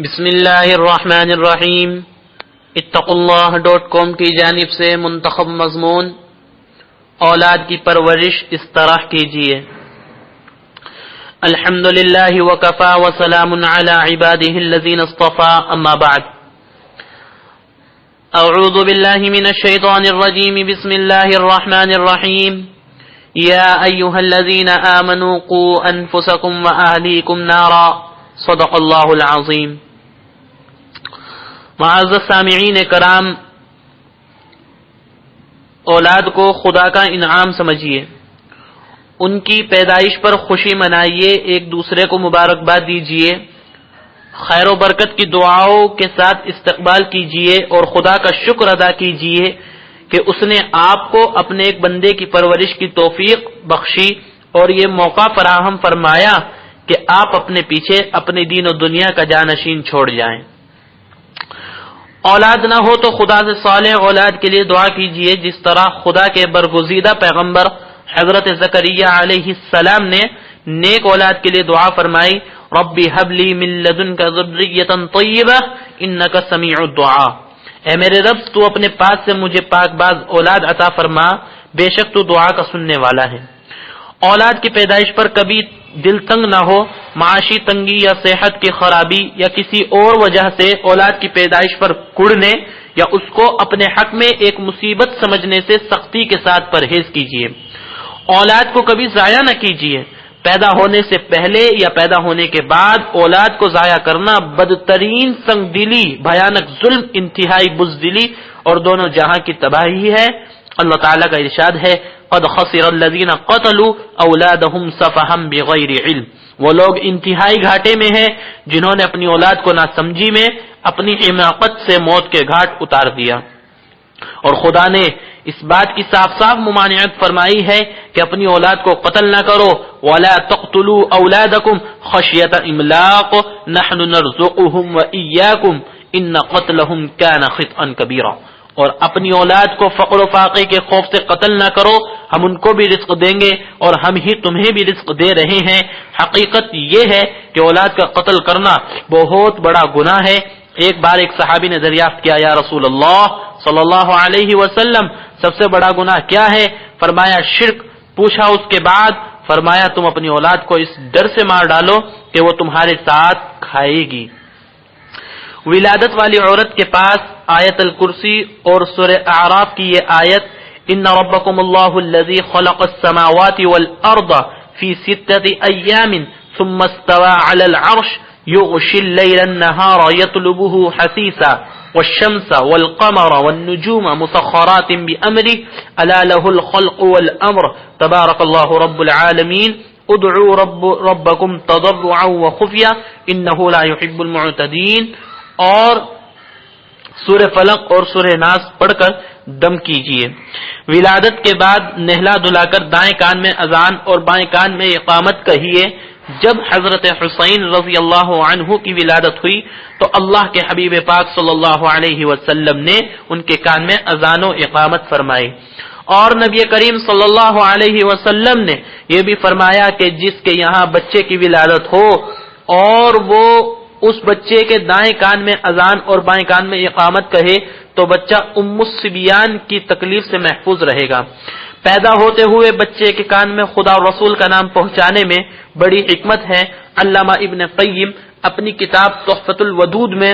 بسم اللہ الرحمن الرحیم اتقوا.com کی جانب سے منتخب مضمون اولاد کی پرورش اس طرح کیجیے. الحمدللہ وکفا وسلام علی عبادہ الذین اصطفى اما بعد. اعوذ باللہ من الشیطان الرجیم. بسم اللہ الرحمن الرحیم. یا ایہا الذین آمنوا قوا انفسکم واہلیکم نارا. صدق اللہ العظیم. معزز سامعین کرام، اولاد کو خدا کا انعام سمجھیے، ان کی پیدائش پر خوشی منائیے، ایک دوسرے کو مبارکباد دیجیے، خیر و برکت کی دعاؤں کے ساتھ استقبال کیجیے اور خدا کا شکر ادا کیجیے کہ اس نے آپ کو اپنے ایک بندے کی پرورش کی توفیق بخشی اور یہ موقع فراہم فرمایا کہ آپ اپنے پیچھے اپنے دین و دنیا کا جانشین چھوڑ جائیں. اولاد نہ ہو تو خدا سے صالح اولاد کے لیے دعا کیجیے، جس طرح خدا کے برگزیدہ پیغمبر حضرت زکریا علیہ السلام نے نیک اولاد کے لیے دعا فرمائی، ربی حب لی من لدنک ذریۃ طیبہ انک سمیع الدعاء. اے میرے رب، تو اپنے پاس سے مجھے پاک باز اولاد عطا فرما، بے شک تو دعا کا سننے والا ہے. اولاد کی پیدائش پر کبھی دل تنگ نہ ہو. معاشی تنگی یا صحت کی خرابی یا کسی اور وجہ سے اولاد کی پیدائش پر کڑنے یا اس کو اپنے حق میں ایک مصیبت سمجھنے سے سختی کے ساتھ پرہیز کیجیے. اولاد کو کبھی ضائع نہ کیجیے. پیدا ہونے سے پہلے یا پیدا ہونے کے بعد اولاد کو ضائع کرنا بدترین سنگ دلی، بھیانک ظلم، انتہائی بزدلی اور دونوں جہاں کی تباہی ہے. اللہ تعالیٰ کا ارشاد ہے، قد خسر الذین قتلوا اولادہم سفہا بغیر علم. وہ لوگ انتہائی گھاٹے میں ہیں جنہوں نے اپنی اولاد کو ناسمجھی میں اپنی حماقت سے موت کے گھاٹ اتار دیا. اور خدا نے اس بات کی صاف صاف ممانعت فرمائی ہے کہ اپنی اولاد کو قتل نہ کرو. وَلَا تَقْتُلُوا أَوْلَادَكُمْ خَشْيَةَ إِمْلَاقٍ نَحْنُ نَرْزُقُهُمْ وَإِيَّاكُمْ إِنَّ قَتْلَهُمْ كَانَ خِطْئًا كَبِيرًا. اور اپنی اولاد کو فقر و فاقے کے خوف سے قتل نہ کرو، ہم ان کو بھی رزق دیں گے اور ہم ہی تمہیں بھی رزق دے رہے ہیں. حقیقت یہ ہے کہ اولاد کا قتل کرنا بہت بڑا گناہ ہے. ایک بار ایک صحابی نے دریافت کیا، یا رسول اللہ صلی اللہ علیہ وسلم، سب سے بڑا گناہ کیا ہے؟ فرمایا شرک. پوچھا اس کے بعد، فرمایا تم اپنی اولاد کو اس ڈر سے مار ڈالو کہ وہ تمہارے ساتھ کھائے گی. ولادت والی عورت کے پاس آیت الکرسی اور سورہ اعراف کی یہ آیت، ان ربکم اللہ الذی خلق السماوات والارض فی 6 ایام ثم استوى علی العرش یغشی اللیل النہار یطلبه حثیثا والشمس والقمر والنجوم مسخرات بأمره الا له الخلق والامر تبارک اللہ رب العالمین ادعوا ربکم تضرعا وخفیا انه لا يحب المعتدین. اور سورہ فلق اور سورہ ناس پڑھ کر دم کیجیے. ولادت کے بعد نہلا دھلا کر دائیں کان میں اذان اور بائیں کان میں اقامت کہیے. جب حضرت حسین رضی اللہ عنہ کی ولادت ہوئی تو اللہ کے حبیب پاک صلی اللہ علیہ وسلم نے ان کے کان میں اذان و اقامت فرمائی. اور نبی کریم صلی اللہ علیہ وسلم نے یہ بھی فرمایا کہ جس کے یہاں بچے کی ولادت ہو اور وہ اس بچے کے دائیں کان میں اذان اور بائیں کان میں اقامت کہے تو بچہ ام الصبیان کی تکلیف سے محفوظ رہے گا. پیدا ہوتے ہوئے بچے کے کان میں خدا اور رسول کا نام پہنچانے میں بڑی حکمت ہے. علامہ ابن قیم اپنی کتاب تحفۃ الودود میں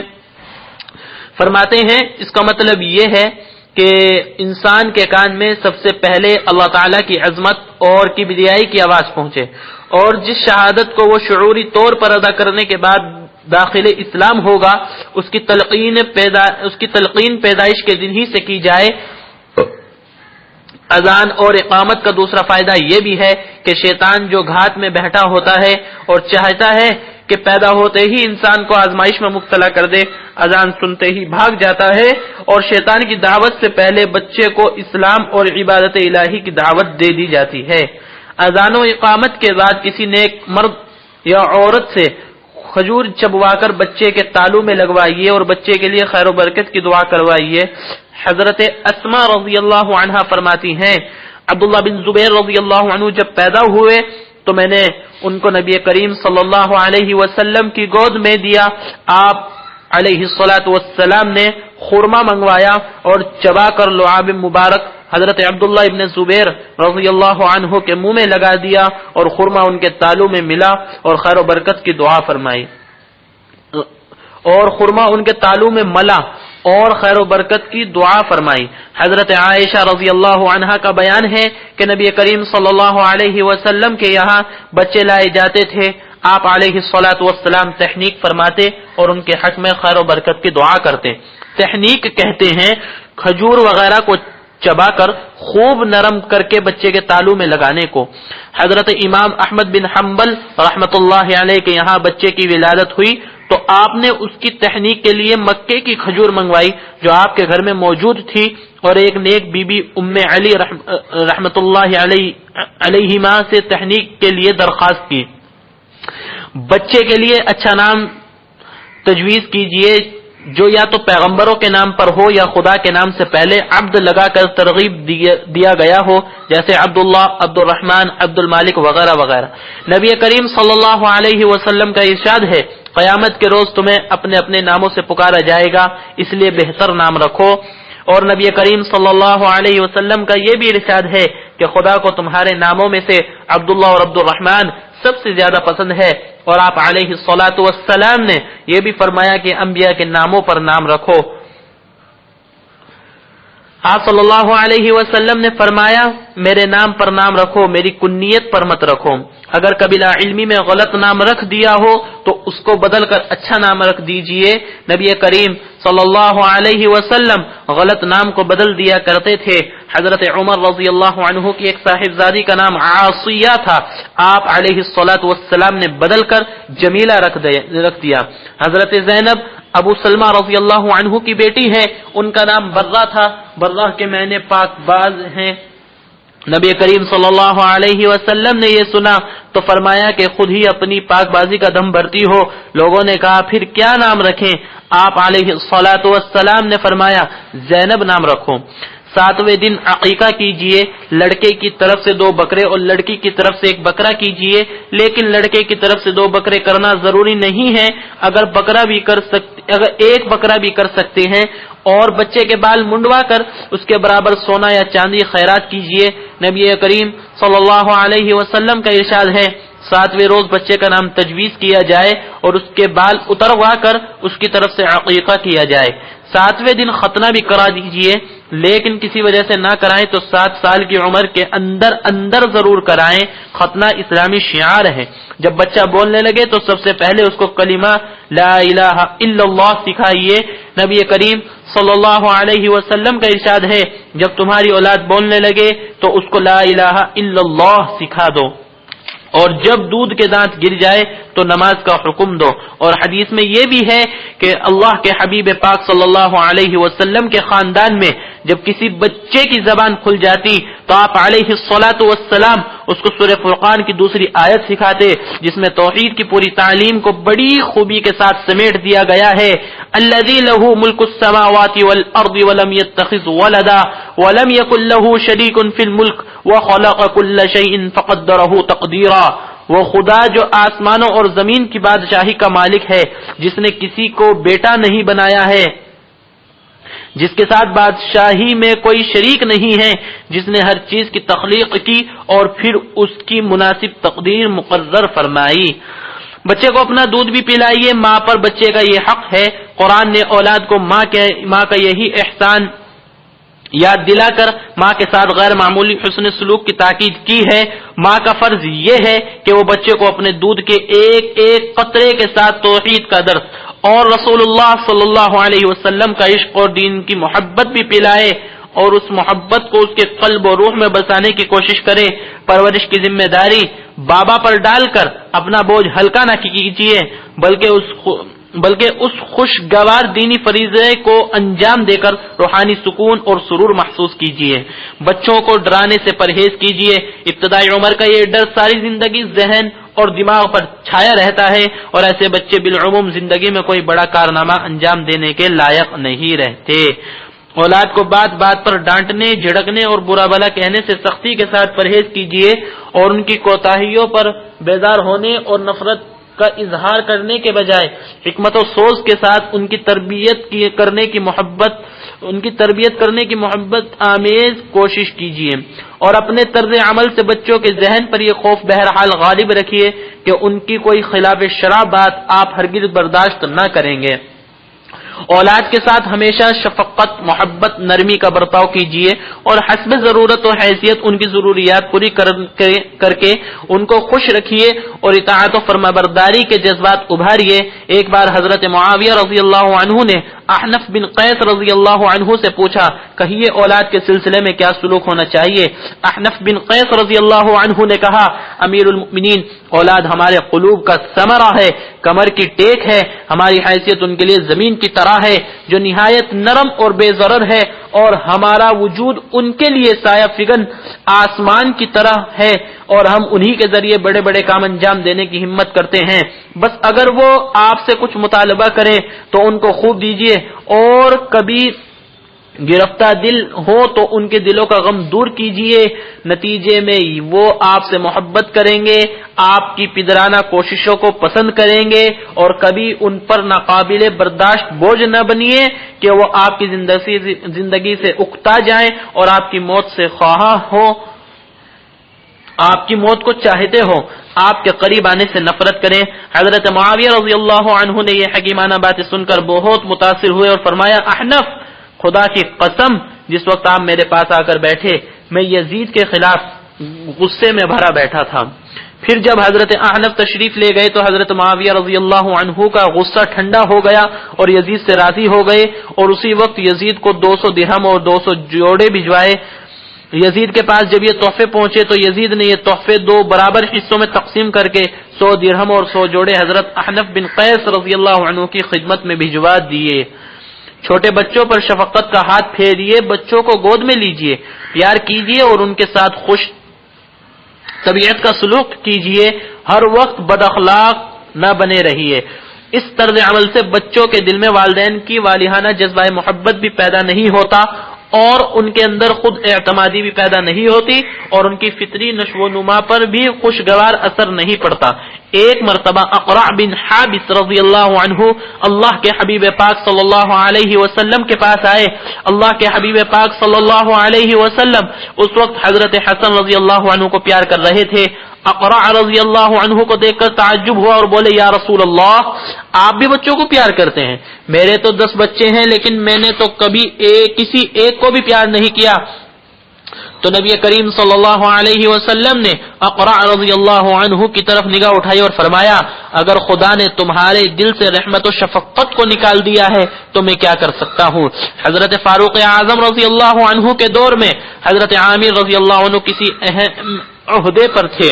فرماتے ہیں، اس کا مطلب یہ ہے کہ انسان کے کان میں سب سے پہلے اللہ تعالیٰ کی عظمت اور کبریائی کی آواز پہنچے، اور جس شہادت کو وہ شعوری طور پر ادا کرنے کے بعد داخل اسلام ہوگا اس کی تلقین پیدائش کے دن ہی سے کی جائے. اذان اور اقامت کا دوسرا فائدہ یہ بھی ہے کہ شیطان جو گھات میں بیٹھا ہوتا ہے اور چاہتا ہے کہ پیدا ہوتے ہی انسان کو آزمائش میں مبتلا کر دے، اذان سنتے ہی بھاگ جاتا ہے اور شیطان کی دعوت سے پہلے بچے کو اسلام اور عبادت الہی کی دعوت دے دی جاتی ہے. اذان و اقامت کے بعد کسی نیک مرد یا عورت سے کھجور چبوا کر بچے کے تالو میں لگوائیے اور بچے کے لیے خیر و برکت کی دعا کروائیے. حضرت اسماء رضی اللہ عنہا فرماتی ہیں، عبداللہ بن زبیر رضی اللہ عنہ جب پیدا ہوئے تو میں نے ان کو نبی کریم صلی اللہ علیہ وسلم کی گود میں دیا. آپ علیہ الصلوۃ والسلام نے خورما منگوایا اور چبا کر لعاب مبارک حضرت عبداللہ ابن زبیر رضی اللہ عنہ کے منہ میں لگا دیا اور خورما ان کے تالو میں ملا اور خیر و برکت کی دعا فرمائی، اور خورما ان کے تالو میں ملا اور خیر و برکت کی دعا فرمائی۔ حضرت عائشہ رضی اللہ عنہا کا بیان ہے کہ نبی کریم صلی اللہ علیہ وسلم کے یہاں بچے لائے جاتے تھے، آپ علیہ الصلوۃ والسلام تحنیک فرماتے اور ان کے حق میں خیر و برکت کی دعا کرتے۔ تحنیک کہتے ہیں کھجور وغیرہ کو چبا کر خوب نرم کر کے بچے کے تالو میں لگانے کو۔ حضرت امام احمد بن حنبل رحمت اللہ علیہ کے یہاں بچے کی ولادت ہوئی تو آپ نے اس کی تحنیک کے لیے مکے کی کھجور منگوائی جو آپ کے گھر میں موجود تھی، اور ایک نیک بی بی ام علی رحمت اللہ علیہما سے تحنیک کے لیے درخواست کی۔ بچے کے لیے اچھا نام تجویز کیجئے جو یا تو پیغمبروں کے نام پر ہو یا خدا کے نام سے پہلے عبد لگا کر ترغیب دیا گیا ہو، جیسے عبداللہ، عبد الرحمن، عبد المالک وغیرہ وغیرہ۔ نبی کریم صلی اللہ علیہ وسلم کا ارشاد ہے قیامت کے روز تمہیں اپنے اپنے ناموں سے پکارا جائے گا، اس لیے بہتر نام رکھو۔ اور نبی کریم صلی اللہ علیہ وسلم کا یہ بھی ارشاد ہے کہ خدا کو تمہارے ناموں میں سے عبداللہ اور عبد الرحمن سب سے زیادہ پسند ہے، اور آپ علیہ الصلوۃ والسلام نے یہ بھی فرمایا کہ انبیاء کے ناموں پر نام رکھو۔ آپ صلی اللہ علیہ وسلم نے فرمایا میرے نام پر نام رکھو، میری کنیت پر مت رکھو۔ اگر کبھی لا علمی میں غلط نام رکھ دیا ہو تو اس کو بدل کر اچھا نام رکھ دیجئے۔ نبی کریم صلی اللہ علیہ وسلم غلط نام کو بدل دیا کرتے تھے۔ حضرت عمر رضی اللہ عنہ کی ایک صاحبزادی کا نام عاصیہ تھا، آپ علیہ الصلوۃ والسلام نے بدل کر جمیلہ رکھ دیا۔ حضرت زینب ابو سلمہ رضی اللہ عنہ کی بیٹی ہے، ان کا نام برہ تھا، برہ کے معنی پاک باز ہیں۔ نبی کریم صلی اللہ علیہ وسلم نے یہ سنا تو فرمایا کہ خود ہی اپنی پاک بازی کا دم بھرتی ہو۔ لوگوں نے کہا پھر کیا نام رکھیں؟ آپ علیہ الصلوۃ والسلام نے فرمایا زینب نام رکھو۔ 7ویں دن عقیقہ کیجئے، لڑکے کی طرف سے 2 بکرے اور لڑکی کی طرف سے 1 بکرا کیجئے، لیکن لڑکے کی طرف سے 2 بکرے کرنا ضروری نہیں ہے، اگر ایک بکرا بھی کر سکتے ہیں، اور بچے کے بال منڈوا کر اس کے برابر سونا یا چاندی خیرات کیجئے۔ نبی کریم صلی اللہ علیہ وسلم کا ارشاد ہے 7ویں روز بچے کا نام تجویز کیا جائے اور اس کے بال اتروا کر اس کی طرف سے عقیقہ کیا جائے۔ 7ویں دن ختنہ بھی کرا دیجئے، لیکن کسی وجہ سے نہ کرائیں تو 7 سال کی عمر کے اندر ضرور کرائیں۔ ختنہ اسلامی شعار ہے۔ جب بچہ بولنے لگے تو سب سے پہلے اس کو کلمہ لا الہ الا اللہ سکھائیے۔ نبی کریم صلی اللہ علیہ وسلم کا ارشاد ہے جب تمہاری اولاد بولنے لگے تو اس کو لا الہ الا اللہ سکھا دو، اور جب دودھ کے دانت گر جائے تو نماز کا حکم دو۔ اور حدیث میں یہ بھی ہے کہ اللہ کے حبیب پاک صلی اللہ علیہ وسلم کے خاندان میں جب کسی بچے کی زبان کھل جاتی تو آپ علیہ الصلوۃ والسلام اس کو سورہ فرقان کی 2 آیت سکھاتے جس میں توحید کی پوری تعلیم کو بڑی خوبی کے ساتھ سمیٹ دیا گیا ہے۔ الذی لہ ملک السماوات والارض ولم یتخذ ولدا ولم یکن لہ شریک فی الملک وخلق کل شیء فقدرہ تقدیرا۔ وہ خدا جو آسمانوں اور زمین کی بادشاہی کا مالک ہے، جس نے کسی کو بیٹا نہیں بنایا ہے، جس کے ساتھ بادشاہی میں کوئی شریک نہیں ہے، جس نے ہر چیز کی تخلیق کی اور پھر اس کی مناسب تقدیر مقرر فرمائی۔ بچے کو اپنا دودھ بھی پلائیے، ماں پر بچے کا یہ حق ہے۔ قرآن نے اولاد کو ماں کا یہی احسان یاد دلا کر ماں کے ساتھ غیر معمولی حسن سلوک کی تاکید کی ہے۔ ماں کا فرض یہ ہے کہ وہ بچے کو اپنے دودھ کے ایک ایک قطرے کے ساتھ توحید کا درس اور رسول اللہ صلی اللہ علیہ وسلم کا عشق اور دین کی محبت بھی پلائے، اور اس محبت کو اس کے قلب و روح میں بسانے کی کوشش کرے۔ پرورش کی ذمہ داری بابا پر ڈال کر اپنا بوجھ ہلکا نہ کیجیے، بلکہ اس خوشگوار دینی فریضے کو انجام دے کر روحانی سکون اور سرور محسوس کیجیے۔ بچوں کو ڈرانے سے پرہیز کیجیے۔ ابتدائی عمر کا یہ ڈر ساری زندگی ذہن اور دماغ پر چھایا رہتا ہے، اور ایسے بچے بالعموم زندگی میں کوئی بڑا کارنامہ انجام دینے کے لائق نہیں رہتے۔ اولاد کو بات بات پر ڈانٹنے، جھڑکنے اور برا بھلا کہنے سے سختی کے ساتھ پرہیز کیجیے، اور ان کی کوتاہیوں پر بیزار ہونے اور نفرت کا اظہار کرنے کے بجائے حکمت و سوز کے ساتھ ان کی تربیت کرنے کی محبت آمیز کوشش کیجیے، اور اپنے طرز عمل سے بچوں کے ذہن پر یہ خوف بہرحال غالب رکھیے کہ ان کی کوئی خلاف شرع بات آپ ہرگز برداشت نہ کریں گے۔ اولاد کے ساتھ ہمیشہ شفقت، محبت، نرمی کا برتاؤ کیجیے اور حسب ضرورت و حیثیت ان کی ضروریات پوری کر کے ان کو خوش رکھیے اور اطاعت و فرمانبرداری کے جذبات ابھاریے۔ ایک بار حضرت معاویہ رضی اللہ عنہ نے احنف بن قیس رضی اللہ عنہ سے پوچھا، کہیے اولاد کے سلسلے میں کیا سلوک ہونا چاہیے؟ احنف بن قیس رضی اللہ عنہ نے کہا، امیر المؤمنین، اولاد ہمارے قلوب کا ثمرہ ہے، کمر کی ٹیک ہے، ہماری حیثیت ان کے لیے زمین کی طرح ہے جو نہایت نرم اور بے ضرر ہے، اور ہمارا وجود ان کے لیے سایہ فگن آسمان کی طرح ہے، اور ہم انہی کے ذریعے بڑے بڑے کام انجام دینے کی ہمت کرتے ہیں۔ بس اگر وہ آپ سے کچھ مطالبہ کریں تو ان کو خوب دیجیے، اور کبھی گرفتہ دل ہو تو ان کے دلوں کا غم دور کیجیے، نتیجے میں وہ آپ سے محبت کریں گے، آپ کی پدرانہ کوششوں کو پسند کریں گے، اور کبھی ان پر ناقابل برداشت بوجھ نہ بنیے کہ وہ آپ کی زندگی سے اکتا جائیں اور آپ کی موت سے خواہاں ہو، آپ کی موت کو چاہتے ہو، آپ کے قریب آنے سے نفرت کریں۔ حضرت معاویہ رضی اللہ عنہ نے یہ حکیمانہ باتیں سن کر بہت متاثر ہوئے اور فرمایا، احنف، خدا کی قسم، جس وقت آپ میرے پاس آ کر بیٹھے میں یزید کے خلاف غصے میں بھرا بیٹھا تھا۔ پھر جب حضرت احنف تشریف لے گئے تو حضرت معاویہ رضی اللہ عنہ کا غصہ ٹھنڈا ہو گیا اور یزید سے راضی ہو گئے، اور اسی وقت یزید کو 200 درہم اور 200 جوڑے بھجوائے۔ یزید کے پاس جب یہ تحفے پہنچے تو یزید نے یہ تحفے 2 برابر حصوں میں تقسیم کر کے 100 درہم اور 100 جوڑے حضرت احنف بن قیس رضی اللہ عنہ کی خدمت میں بھجوا دیے۔ چھوٹے بچوں پر شفقت کا ہاتھ پھیریے، بچوں کو گود میں لیجئے، پیار کیجئے اور ان کے ساتھ خوش طبیعت کا سلوک کیجئے، ہر وقت بد اخلاق نہ بنے رہیے۔ اس طرز عمل سے بچوں کے دل میں والدین کی والہانہ جذبہ محبت بھی پیدا نہیں ہوتا اور ان کے اندر خود اعتمادی بھی پیدا نہیں ہوتی اور ان کی فطری نشو و نما پر بھی خوشگوار اثر نہیں پڑتا۔ ایک مرتبہ اقرع بن حابس رضی اللہ عنہ اللہ کے حبیب پاک صلی اللہ علیہ وسلم کے پاس آئے۔ اللہ کے حبیب پاک صلی اللہ علیہ وسلم اس وقت حضرت حسن رضی اللہ عنہ کو پیار کر رہے تھے۔ اقرع رضی اللہ عنہ کو دیکھ کر تعجب ہوا اور بولے، یا رسول اللہ، آپ بھی بچوں کو پیار کرتے ہیں؟ میرے تو 10 بچے ہیں لیکن میں نے تو کبھی کسی ایک کو بھی پیار نہیں کیا۔ تو نبی کریم صلی اللہ علیہ وسلم نے اقرع رضی اللہ عنہ کی طرف نگاہ اٹھائی اور فرمایا، اگر خدا نے تمہارے دل سے رحمت و شفقت کو نکال دیا ہے تو میں کیا کر سکتا ہوں۔ حضرت فاروق اعظم رضی اللہ عنہ کے دور میں حضرت عامر رضی اللہ عنہ کسی اہم عہدے پر تھے۔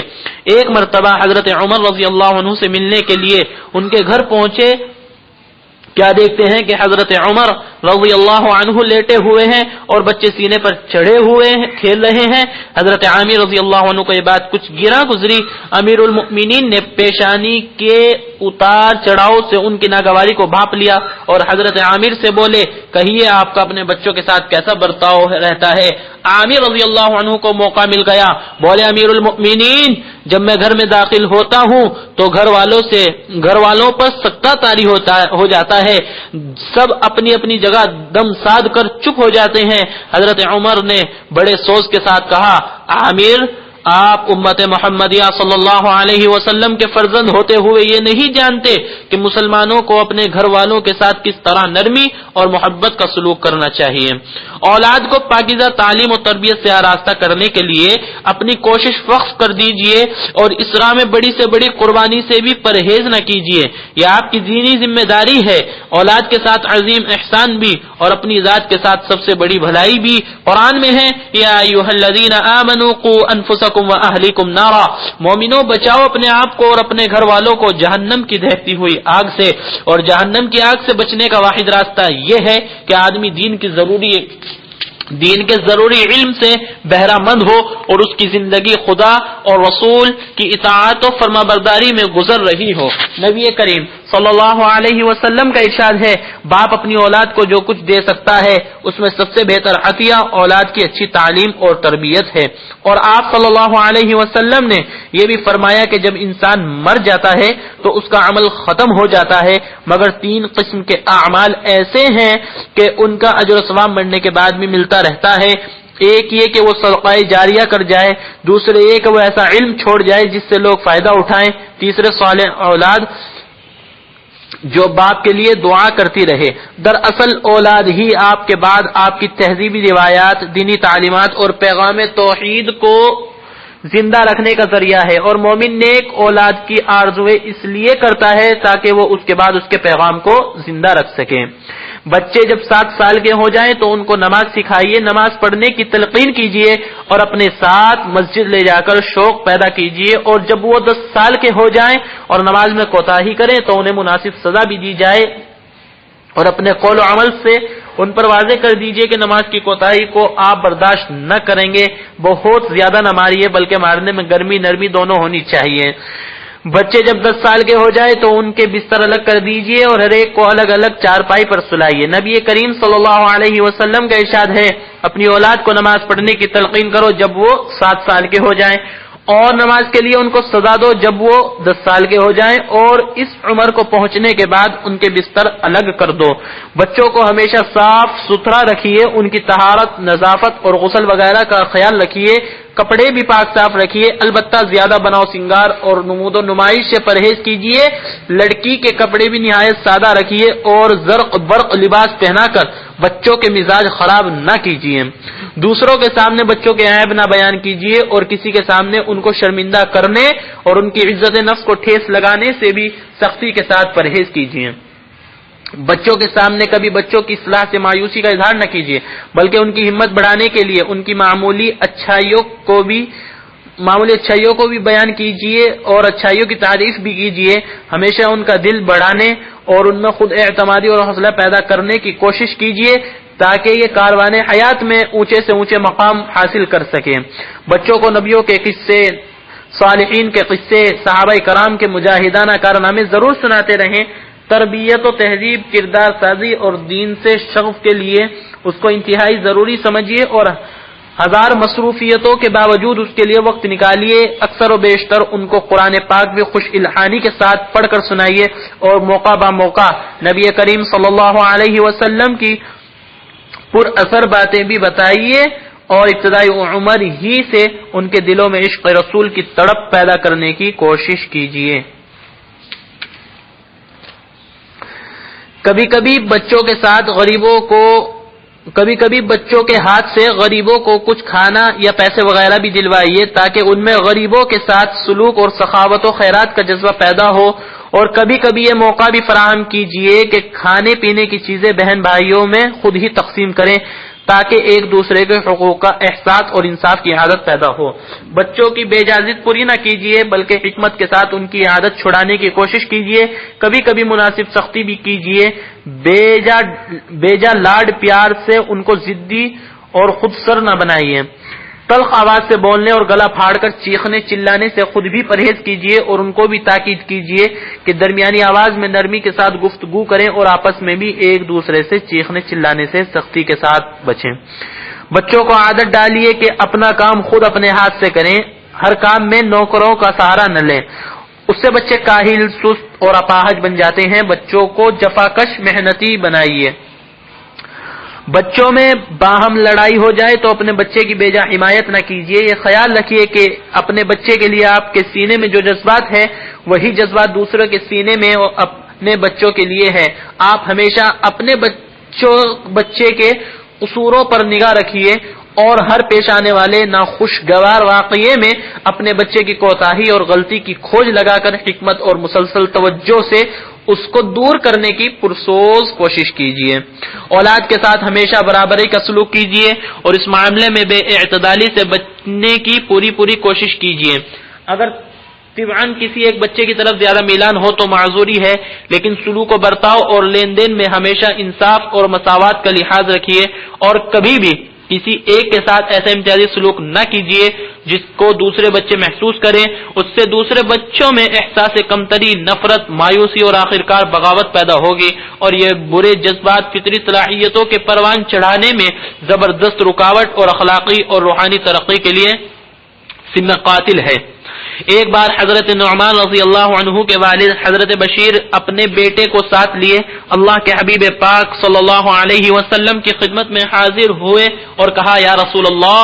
ایک مرتبہ حضرت عمر رضی اللہ عنہ سے ملنے کے لیے ان کے گھر پہنچے، کیا دیکھتے ہیں کہ حضرت عمر رضی اللہ عنہ لیٹے ہوئے ہیں اور بچے سینے پر چڑھے ہوئے ہیں، کھیل رہے ہیں۔ حضرت عامر رضی اللہ عنہ کو یہ بات کچھ گراں گزری۔ امیر المؤمنین نے پیشانی کے اتار چڑھاؤ سے ان کی ناگواری کو بھانپ لیا اور حضرت عامر سے بولے، کہیے آپ کا اپنے بچوں کے ساتھ کیسا برتاؤ رہتا ہے؟ عامر رضی اللہ عنہ کو موقع مل گیا، بولے، امیر المؤمنین، جب میں گھر میں داخل ہوتا ہوں تو گھر والوں پر سکتہ طاری ہو جاتا ہے، سب اپنی اپنی جگہ دم ساد کر چپ ہو جاتے ہیں۔ حضرت عمر نے بڑے سوز کے ساتھ کہا، عامر، آپ امت محمدیہ صلی اللہ علیہ وسلم کے فرزند ہوتے ہوئے یہ نہیں جانتے کہ مسلمانوں کو اپنے گھر والوں کے ساتھ کس طرح نرمی اور محبت کا سلوک کرنا چاہیے۔ اولاد کو پاکیزہ تعلیم و تربیت سے آراستہ کرنے کے لیے اپنی کوشش وقف کر دیجئے اور اسراء میں بڑی سے بڑی قربانی سے بھی پرہیز نہ کیجئے، یہ آپ کی دینی ذمہ داری ہے۔ اولاد کے ساتھ عظیم احسان بھی اور اپنی ذات کے ساتھ سب سے بڑی بھلائی بھی قرآن میں ہے، یا ایھا الذین آمنوا قوا انفسکم وَأَهْلِكُمْ نَارًا، مومنوں بچاؤ اپنے آپ کو اور اپنے گھر والوں کو جہنم کی دہتی ہوئی آگ سے۔ اور جہنم کی آگ سے بچنے کا واحد راستہ یہ ہے کہ آدمی دین کے ضروری علم سے بہرہ مند ہو اور اس کی زندگی خدا اور رسول کی اطاعت و فرمانبرداری میں گزر رہی ہو۔ نبی کریم صلی اللہ علیہ وسلم کا ارشاد ہے باپ اپنی اولاد کو جو کچھ دے سکتا ہے اس میں سب سے بہتر عطیہ اولاد کی اچھی تعلیم اور تربیت ہے۔ اور آپ صلی اللہ علیہ وسلم نے یہ بھی فرمایا کہ جب انسان مر جاتا ہے تو اس کا عمل ختم ہو جاتا ہے مگر 3 قسم کے اعمال ایسے ہیں کہ ان کا اجر و ثواب مرنے کے بعد بھی ملتا رہتا ہے۔ ایک یہ کہ وہ صدقہ جاریہ کر جائے، دوسرے یہ کہ وہ ایسا علم چھوڑ جائے جس سے لوگ فائدہ اٹھائیں، تیسرے صالح اولاد جو باپ کے لیے دعا کرتی رہے۔ دراصل اولاد ہی آپ کے بعد آپ کی تہذیبی روایات، دینی تعلیمات اور پیغام توحید کو زندہ رکھنے کا ذریعہ ہے، اور مومن نیک اولاد کی آرزویں اس لیے کرتا ہے تاکہ وہ اس کے بعد اس کے پیغام کو زندہ رکھ سکے۔ بچے جب 7 سال کے ہو جائیں تو ان کو نماز سکھائیے، نماز پڑھنے کی تلقین کیجیے اور اپنے ساتھ مسجد لے جا کر شوق پیدا کیجیے، اور جب وہ 10 سال کے ہو جائیں اور نماز میں کوتاہی کریں تو انہیں مناسب سزا بھی دی جائے، اور اپنے قول و عمل سے ان پر واضح کر دیجئے کہ نماز کی کوتاہی کو آپ برداشت نہ کریں گے، بہت زیادہ نہ ماریے بلکہ مارنے میں گرمی نرمی دونوں ہونی چاہیے۔ بچے جب 10 سال کے ہو جائے تو ان کے بستر الگ کر دیجئے اور ہر ایک کو الگ الگ چارپائی پر سلائیے۔ نبی کریم صلی اللہ علیہ وسلم کا ارشاد ہے اپنی اولاد کو نماز پڑھنے کی تلقین کرو جب وہ 7 سال کے ہو جائیں، اور نماز کے لیے ان کو سزا دو جب وہ 10 سال کے ہو جائیں، اور اس عمر کو پہنچنے کے بعد ان کے بستر الگ کر دو۔ بچوں کو ہمیشہ صاف ستھرا رکھیے، ان کی طہارت، نظافت اور غسل وغیرہ کا خیال رکھیے، کپڑے بھی پاک صاف رکھیے، البتہ زیادہ بناؤ سنگار اور نمود و نمائش سے پرہیز کیجیے۔ لڑکی کے کپڑے بھی نہایت سادہ رکھیے اور زرق برق لباس پہنا کر بچوں کے مزاج خراب نہ کیجیے۔ دوسروں کے سامنے بچوں کے عیب نہ بیان کیجیے اور کسی کے سامنے ان کو شرمندہ کرنے اور ان کی عزت نفس کو ٹھیس لگانے سے بھی سختی کے ساتھ پرہیز کیجیے۔ بچوں کے سامنے کبھی بچوں کی اصلاح سے مایوسی کا اظہار نہ کیجیے بلکہ ان کی ہمت بڑھانے کے لیے ان کی معمولی اچھائیوں کو بھی بیان کیجیے اور اچھائیوں کی تعریف بھی کیجیے۔ ہمیشہ ان کا دل بڑھانے اور ان میں خود اعتمادی اور حوصلہ پیدا کرنے کی کوشش کیجیے تاکہ یہ کاروان حیات میں اونچے سے اونچے مقام حاصل کر سکیں۔ بچوں کو نبیوں کے قصے، صالحین کے قصے، صحابہ کرام کے مجاہدانہ کارنامے ضرور سناتے رہیں۔ تربیت و تہذیب، کردار سازی اور دین سے شغف کے لیے اس کو انتہائی ضروری سمجھیے اور ہزار مصروفیتوں کے باوجود اس کے لیے وقت نکالیے۔ اکثر و بیشتر ان کو قرآن پاک بھی خوش الحانی کے ساتھ پڑھ کر سنائیے اور موقع با موقع نبی کریم صلی اللہ علیہ وسلم کی پر اثر باتیں بھی بتائیے اور ابتدائی عمر ہی سے ان کے دلوں میں عشق رسول کی تڑپ پیدا کرنے کی کوشش کیجیے۔ کبھی کبھی بچوں کے ہاتھ سے غریبوں کو کچھ کھانا یا پیسے وغیرہ بھی دلوائیے تاکہ ان میں غریبوں کے ساتھ سلوک اور سخاوت و خیرات کا جذبہ پیدا ہو، اور کبھی کبھی یہ موقع بھی فراہم کیجیے کہ کھانے پینے کی چیزیں بہن بھائیوں میں خود ہی تقسیم کریں تاکہ ایک دوسرے کے حقوق کا احساس اور انصاف کی عادت پیدا ہو۔ بچوں کی بے اجازت پوری نہ کیجیے بلکہ حکمت کے ساتھ ان کی عادت چھڑانے کی کوشش کیجیے۔ کبھی کبھی مناسب سختی بھی کیجیے، بیجا لاڈ پیار سے ان کو ضدی اور خود سر نہ بنائیے۔ تلخ آواز سے بولنے اور گلا پھاڑ کر چیخنے چلانے سے خود بھی پرہیز کیجیے اور ان کو بھی تاکید کیجیے کہ درمیانی آواز میں نرمی کے ساتھ گفتگو کریں اور آپس میں بھی ایک دوسرے سے چیخنے چلانے سے سختی کے ساتھ بچیں۔ بچوں کو عادت ڈالیے کہ اپنا کام خود اپنے ہاتھ سے کریں، ہر کام میں نوکروں کا سہارا نہ لیں، اس سے بچے کاہل، سست اور اپاہج بن جاتے ہیں۔ بچوں کو جفاکش محنتی بنائیے۔ بچوں میں باہم لڑائی ہو جائے تو اپنے بچے کی بیجا حمایت نہ کیجیے۔ یہ خیال رکھیے کہ اپنے بچے کے لیے آپ کے سینے میں جو جذبات ہے وہی جذبات دوسروں کے سینے میں اور اپنے بچوں کے لیے ہے۔ آپ ہمیشہ اپنے بچے کے قصوروں پر نگاہ رکھیے اور ہر پیش آنے والے ناخوشگوار واقعے میں اپنے بچے کی کوتاہی اور غلطی کی کھوج لگا کر حکمت اور مسلسل توجہ سے اس کو دور کرنے کی پرسوز کوشش کیجیے۔ اولاد کے ساتھ ہمیشہ برابری کا سلوک کیجیے اور اس معاملے میں بے اعتدالی سے بچنے کی پوری کوشش کیجیے۔ اگر طبعاً کسی ایک بچے کی طرف زیادہ میلان ہو تو معذوری ہے، لیکن سلوک و برتاؤ اور لین دین میں ہمیشہ انصاف اور مساوات کا لحاظ رکھیے اور کبھی بھی کسی ایک کے ساتھ ایسا امتیازی سلوک نہ کیجیے جس کو دوسرے بچے محسوس کریں، اس سے دوسرے بچوں میں احساس کمتری، نفرت، مایوسی اور آخرکار بغاوت پیدا ہوگی، اور یہ برے جذبات فطری صلاحیتوں کے پروان چڑھانے میں زبردست رکاوٹ اور اخلاقی اور روحانی ترقی کے لیے سم قاتل ہے۔ ایک بار حضرت نعمان رضی اللہ عنہ کے والد حضرت بشیر اپنے بیٹے کو ساتھ لیے اللہ کے حبیب پاک صلی اللہ علیہ وسلم کی خدمت میں حاضر ہوئے اور کہا، یا رسول اللہ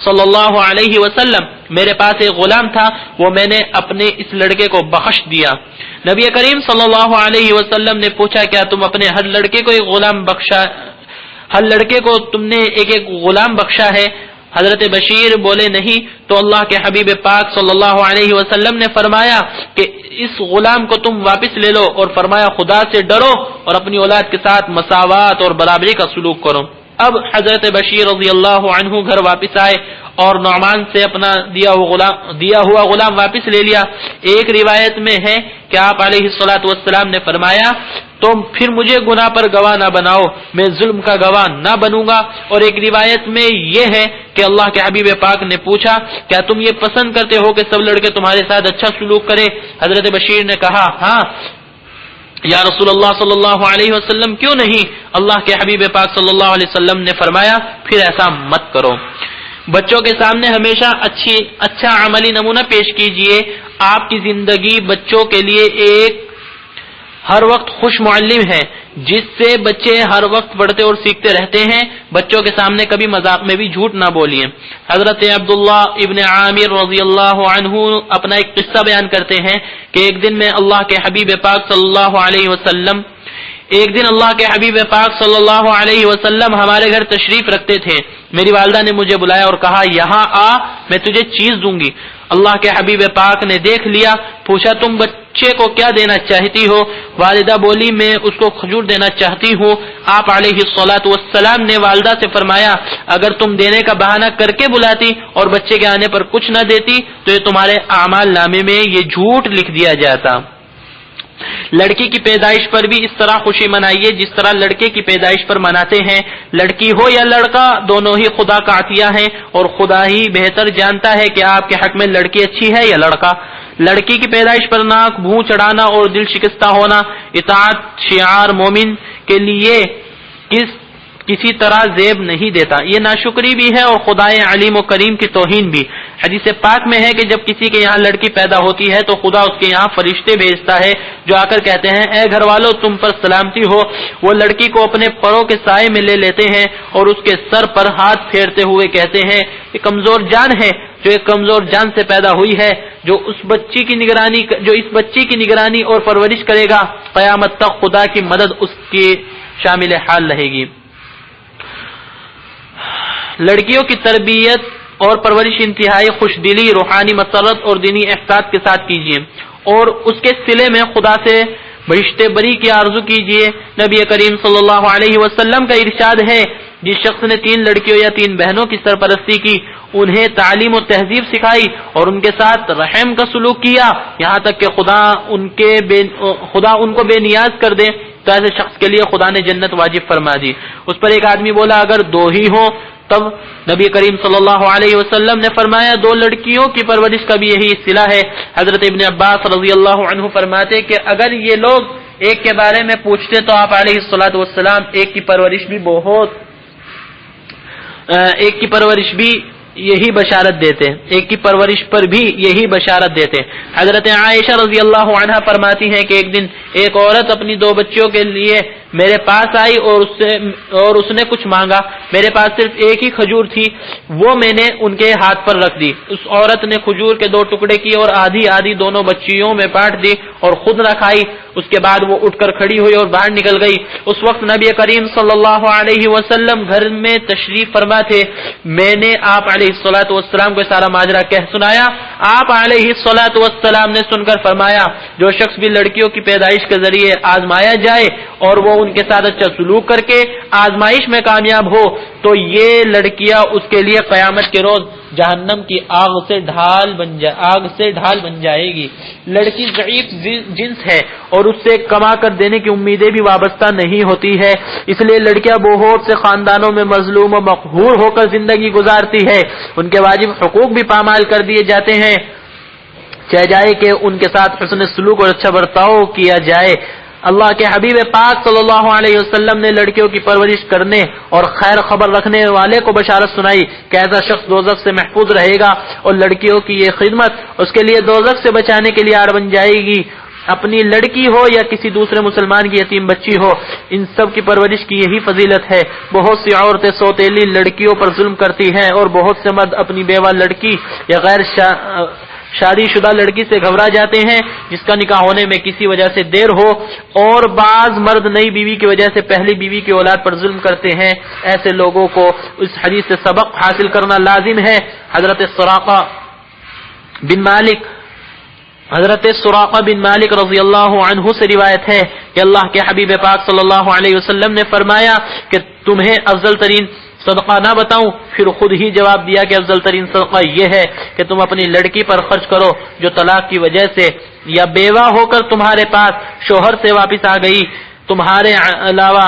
صلی اللہ علیہ وسلم، میرے پاس ایک غلام تھا، وہ میں نے اپنے اس لڑکے کو بخش دیا۔ نبی کریم صلی اللہ علیہ وسلم نے پوچھا، کیا تم اپنے ہر لڑکے کو تم نے ایک غلام بخشا ہے؟ حضرت بشیر بولے، نہیں۔ تو اللہ کے حبیب پاک صلی اللہ علیہ وسلم نے فرمایا کہ اس غلام کو تم واپس لے لو، اور فرمایا خدا سے ڈرو اور اپنی اولاد کے ساتھ مساوات اور برابری کا سلوک کرو۔ اب حضرت بشیر رضی اللہ عنہ گھر واپس آئے اور نعمان سے اپنا دیا ہوا غلام واپس لے لیا۔ ایک روایت میں ہے کہ آپ علیہ الصلوۃ والسلام نے فرمایا، تم پھر مجھے گناہ پر گواہ نہ بناؤ، میں ظلم کا گواہ نہ بنوں گا۔ اور ایک روایت میں یہ ہے کہ اللہ کے حبیب پاک نے پوچھا، کیا تم یہ پسند کرتے ہو کہ سب لڑکے تمہارے ساتھ اچھا سلوک کرے؟ حضرت بشیر نے کہا، ہاں یا رسول اللہ صلی اللہ علیہ وسلم، کیوں نہیں؟ اللہ کے حبیب پاک صلی اللہ علیہ وسلم نے فرمایا، پھر ایسا مت کرو۔ بچوں کے سامنے ہمیشہ اچھا عملی نمونہ پیش کیجئے۔ آپ کی زندگی بچوں کے لیے ایک ہر وقت خوش معلم ہے، جس سے بچے ہر وقت پڑھتے اور سیکھتے رہتے ہیں۔ بچوں کے سامنے کبھی مذاق میں بھی جھوٹ نہ بولیے۔ حضرت عبداللہ ابن عامر رضی اللہ عنہ اپنا ایک قصہ بیان کرتے ہیں کہ ایک دن اللہ کے حبیب پاک صلی اللہ علیہ وسلم ہمارے گھر تشریف رکھتے تھے۔ میری والدہ نے مجھے بلایا اور کہا، یہاں آ، میں تجھے چیز دوں گی۔ اللہ کے حبیب پاک نے دیکھ لیا، پوچھا، تم بچے کو کیا دینا چاہتی ہو؟ والدہ بولی، میں اس کو کھجور دینا چاہتی ہوں۔ آپ علیہ الصلوۃ والسلام نے والدہ سے فرمایا، اگر تم دینے کا بہانہ کر کے بلاتی اور بچے کے آنے پر کچھ نہ دیتی تو یہ تمہارے اعمال نامے میں یہ جھوٹ لکھ دیا جاتا۔ لڑکی کی پیدائش پر بھی اس طرح خوشی منائیے جس طرح لڑکے کی پیدائش پر مناتے ہیں۔ لڑکی ہو یا لڑکا، دونوں ہی خدا کا عطیہ ہیں، اور خدا ہی بہتر جانتا ہے کہ آپ کے حق میں لڑکی اچھی ہے یا لڑکا۔ لڑکی کی پیدائش پر ناک بھوں چڑھانا اور دل شکستہ ہونا اطاعت شعار مومن کے لیے کسی طرح زیب نہیں دیتا، یہ ناشکری بھی ہے اور خدائے علیم و کریم کی توہین بھی۔ حدیث پاک میں ہے کہ جب کسی کے یہاں لڑکی پیدا ہوتی ہے تو خدا اس کے یہاں فرشتے بھیجتا ہے جو آ کر کہتے ہیں، اے گھر والوں، تم پر سلامتی ہو۔ وہ لڑکی کو اپنے پروں کے سائے میں لے لیتے ہیں اور اس کے سر پر ہاتھ پھیرتے ہوئے کہتے ہیں، یہ کمزور جان ہے جو ایک کمزور جان سے پیدا ہوئی ہے، جو اس بچی کی نگرانی اور پرورش کرے گا، قیامت تک خدا کی مدد اس کی شامل حال رہے گی۔ لڑکیوں کی تربیت اور پرورش انتہائی خوش دلی، روحانی مسرت اور دینی احساس کے ساتھ کیجیے، اور اس کے صلے میں خدا سے بہشت بری کی آرزو کیجیے۔ نبی کریم صلی اللہ علیہ وسلم کا ارشاد ہے، جس شخص نے 3 لڑکیوں یا 3 بہنوں کی سرپرستی کی، انہیں تعلیم و تہذیب سکھائی اور ان کے ساتھ رحم کا سلوک کیا، یہاں تک کہ خدا ان کو بے نیاز کر دے، تو ایسے شخص کے لیے خدا نے جنت واجب فرما دی۔ اس پر ایک آدمی بولا، اگر 2 ہی ہوں؟ تب نبی کریم صلی اللہ علیہ وسلم نے فرمایا، 2 لڑکیوں کی پرورش کا بھی یہی صلہ ہے۔ حضرت ابن عباس رضی اللہ عنہ فرماتے کہ اگر یہ لوگ ایک کے بارے میں پوچھتے تو آپ علیہ الصلوۃ والسلام ایک کی پرورش بھی یہی بشارت دیتے، ایک کی پرورش پر بھی یہی بشارت دیتے۔ حضرت عائشہ رضی اللہ عنہا فرماتی ہیں کہ ایک دن ایک عورت اپنی 2 بچیوں کے لیے میرے پاس آئی اور اس نے کچھ مانگا۔ میرے پاس صرف ایک ہی کھجور تھی، وہ میں نے ان کے ہاتھ پر رکھ دی۔ اس عورت نے کھجور کے 2 ٹکڑے کیے اور آدھی دونوں بچیوں میں بانٹ دی اور خود نہ کھائی۔ اس کے بعد وہ اٹھ کر کھڑی ہوئی اور باہر نکل گئی۔ اس وقت نبی کریم صلی اللہ علیہ وسلم گھر میں تشریف فرما تھے۔ میں نے آپ علیہ الصلوۃ والسلام کو سارا ماجرا کہہ سنایا۔ آپ علیہ الصلوۃ والسلام نے سن کر فرمایا، جو شخص بھی لڑکیوں کی پیدائش کے ذریعے آزمایا جائے اور وہ ان کے ساتھ اچھا سلوک کر کے آزمائش میں کامیاب ہو تو یہ لڑکیاں اس کے لیے قیامت کے روز جہنم کی آگ سے ڈھال بن جائے گی۔ لڑکی ضعیف جنس ہے اور اس سے کما کر دینے کی امیدیں بھی وابستہ نہیں ہوتی ہے، اس لیے لڑکیاں بہت سے خاندانوں میں مظلوم و مقہور ہو کر زندگی گزارتی ہے، ان کے واجب حقوق بھی پامال کر دیے جاتے ہیں، چاہے جائے کہ ان کے ساتھ حسن سلوک اور اچھا برتاؤ کیا جائے۔ اللہ کے حبیب پاک صلی اللہ علیہ وسلم نے لڑکیوں کی پرورش کرنے اور خیر خبر رکھنے والے کو بشارت سنائی کہ ایسا شخص دوزخ سے محفوظ رہے گا اور لڑکیوں کی یہ خدمت اس کے لیے دوزخ سے بچانے کے لیے آڑ بن جائے گی۔ اپنی لڑکی ہو یا کسی دوسرے مسلمان کی یتیم بچی ہو، ان سب کی پرورش کی یہی فضیلت ہے۔ بہت سی عورتیں سوتیلی لڑکیوں پر ظلم کرتی ہیں اور بہت سے مرد اپنی بیوہ لڑکی یا غیر شادی شدہ لڑکی سے گھبرا جاتے ہیں جس کا نکاح ہونے میں کسی وجہ سے دیر ہو، اور بعض مرد نئی بیوی کی وجہ سے پہلی بیوی کی اولاد پر ظلم کرتے ہیں۔ ایسے لوگوں کو اس حدیث سے سبق حاصل کرنا لازم ہے۔ حضرت سراقہ بن مالک رضی اللہ عنہ سے روایت ہے کہ اللہ کے حبیب پاک صلی اللہ علیہ وسلم نے فرمایا کہ تمہیں افضل ترین صدقہ نہ بتاؤں؟ پھر خود ہی جواب دیا کہ افضل ترین صدقہ یہ ہے کہ تم اپنی لڑکی پر خرچ کرو جو طلاق کی وجہ سے یا بیوہ ہو کر تمہارے پاس شوہر سے واپس آ گئی، تمہارے علاوہ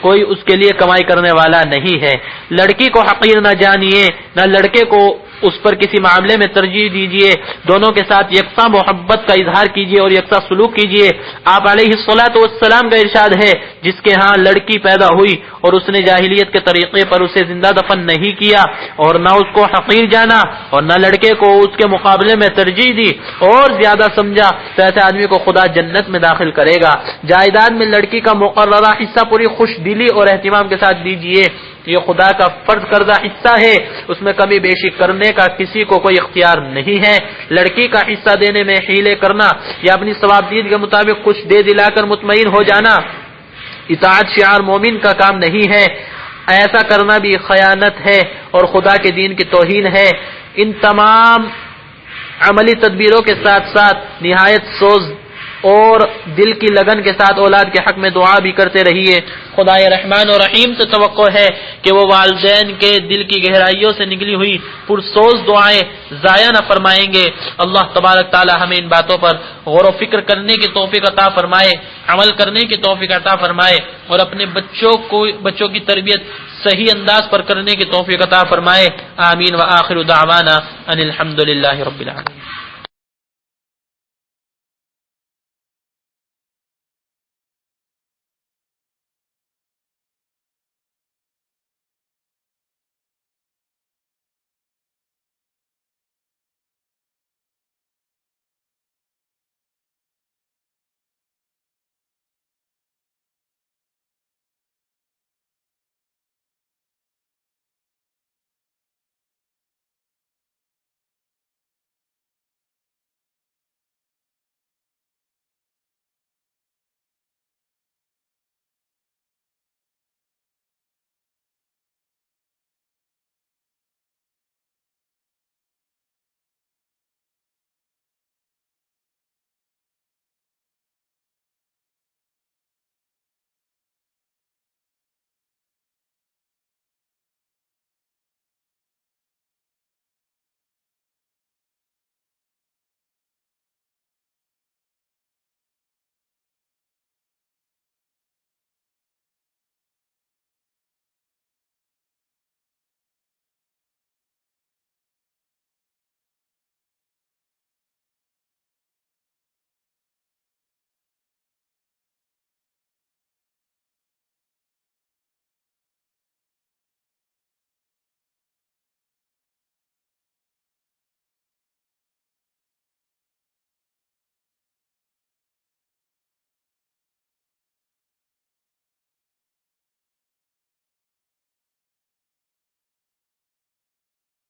کوئی اس کے لیے کمائی کرنے والا نہیں ہے۔ لڑکی کو حقیر نہ جانیے، نہ لڑکے کو اس پر کسی معاملے میں ترجیح دیجیے، دونوں کے ساتھ یکساں محبت کا اظہار کیجیے اور یکساں سلوک کیجیے۔ آپ علیہ الصلوۃ والسلام کا ارشاد ہے جس کے ہاں لڑکی پیدا ہوئی اور اس نے جاہلیت کے طریقے پر اسے زندہ دفن نہیں کیا اور نہ اس کو حقیر جانا اور نہ لڑکے کو اس کے مقابلے میں ترجیح دی اور زیادہ سمجھا، تو ایسے آدمی کو خدا جنت میں داخل کرے گا۔ جائیداد میں لڑکی کا مقررہ حصہ پوری خوش دلی اور اہتمام کے ساتھ دیجیے، یہ خدا کا فرض کردہ حصہ ہے، اس میں کمی بیشی کرنے کا کسی کو کوئی اختیار نہیں ہے۔ لڑکی کا حصہ دینے میں حیلے کرنا یا اپنی ثوابدید کے مطابق کچھ دے دلا کر مطمئن ہو جانا اطاعت شعار مومن کا کام نہیں ہے، ایسا کرنا بھی خیانت ہے اور خدا کے دین کی توہین ہے۔ ان تمام عملی تدبیروں کے ساتھ ساتھ نہایت سوز اور دل کی لگن کے ساتھ اولاد کے حق میں دعا بھی کرتے رہیے۔ خدا رحمان و رحیم سے توقع ہے کہ وہ والدین کے دل کی گہرائیوں سے نکلی ہوئی پرسوز دعائیں ضائع نہ فرمائیں گے۔ اللہ تبارک تعالی ہمیں ان باتوں پر غور و فکر کرنے کی توفیق عطا فرمائے، عمل کرنے کی توفیق عطا فرمائے اور اپنے بچوں کی تربیت صحیح انداز پر کرنے کی توفیق عطا فرمائے۔ آمین۔ وآخر دعوانا ان الحمد للہ رب العالمین۔